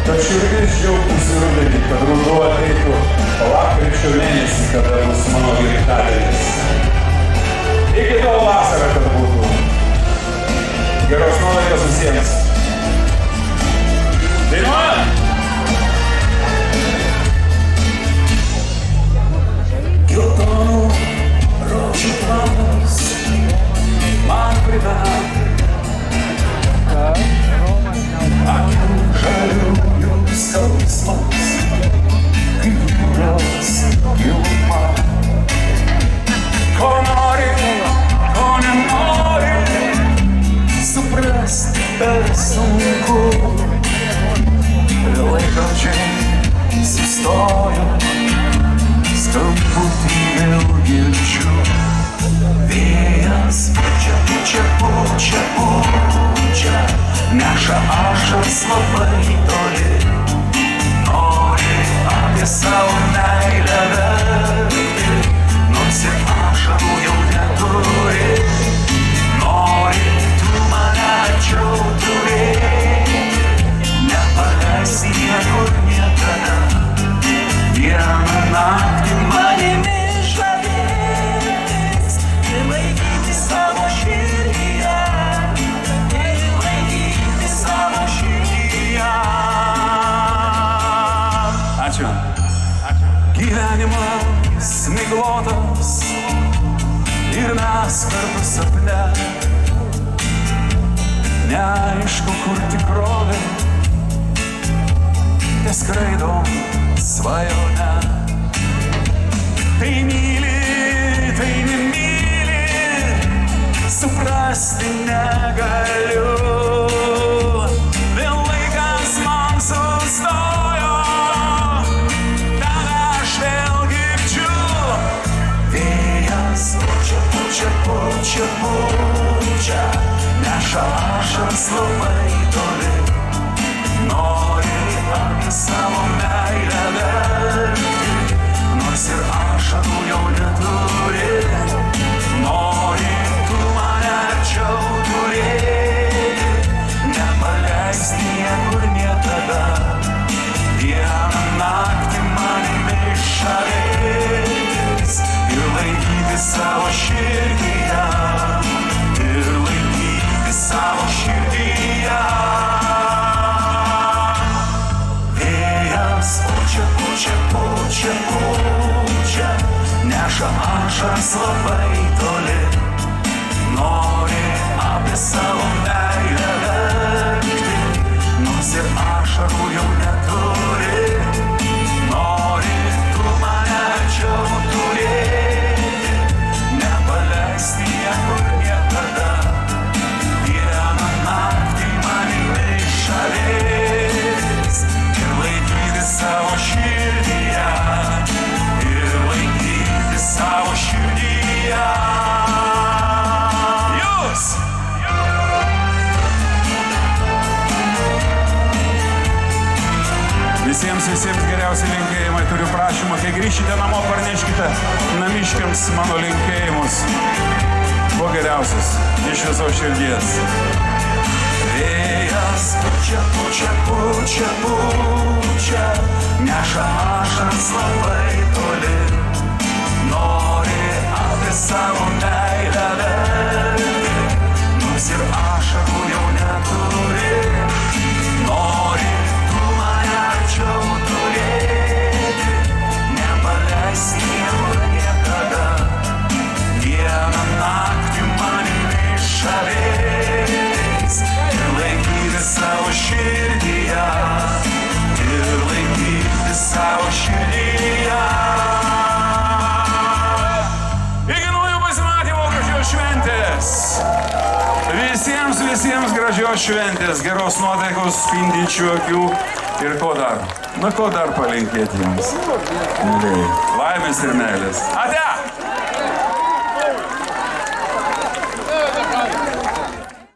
kad širdis džiaugtųsi rudenį, kad ruduo ateitų lapkričio mėnesį, kada bus mano gimtadienis. Iki tol vasara, kad būtų. Geros nuotaikos visiems. Dainuojam! Geltonų rožių kvapas man primena akių žaliųjų skausmas, kaip jūros giluma. Ko nori, ko nenori, suprasti per sunku. Laikrodžiai sustojo, skambutį vėl girdžiu. Vėjas pučia, pučia, pučia, pučia, neša ašas labai toli. Nori apie savo meilę verkti, nors ir ašarų jau neturi. Nori tu mane arčiau turėti, nepaleisi niekur niekada. Vieną naktį manimi žavėtis ir laikyti savo širdyje, ir laikyti savo širdyje. Ačiū. Gyvenimas miglotas ir mes kartu sapne. Neaišku, kur tikrovė, teskraidom svajone. Tai myli, tai nemyli, suprasti negaliu. Vėl laikas man sustojo, tave aš vėl girdžiu. Vėjas pučia, pučia, pučia, pučia, neša ašas labai toli. Nori apie savo meilę verkti, nors ir ašarų jau neturi. Nori tu mane arčiau turėti, nepaleisti niekur niekada. Vieną naktį manimi žavėtis ir laikyti savo širdyje, ir laikyti savo širdyje. Pučia, pučia, pučia, pučia, neša ašas labai toli. Nori apie savo meilę verkti, nors ir ašarų jau neturi. Nori tu mane arčiau turėti, nepaleisti niekur niekada. Vieną naktį manimi žavėtis ir laikyti savo širdyje, ir laikyti savo širdyje. Jūs! Visiems geriausi linkėjimai, turiu prašymą, kai grįšite namo, parneškite namiškiams mano linkėjimus. Kuo geriausius, iš visos širdies. Vėjas pučia, pučia, pučia, pučia, neša ašas labai toli. Nori apie savo meilę verkti, nors ir ašarų jau neturi. Nori tu mane arčiau turėti, nepaleisti niekur niekada. Vieną naktį manimi žavėtis ir laikyti savo širdyje, ir laikyti savo širdyje. Iki naujų pasimatymų, gražios šventės! Visiems gražios šventės, geros nuotaikos, spindinčių akių ir ko dar? Na, ko dar palinkėti jums? Laimės ir meilės. Ate!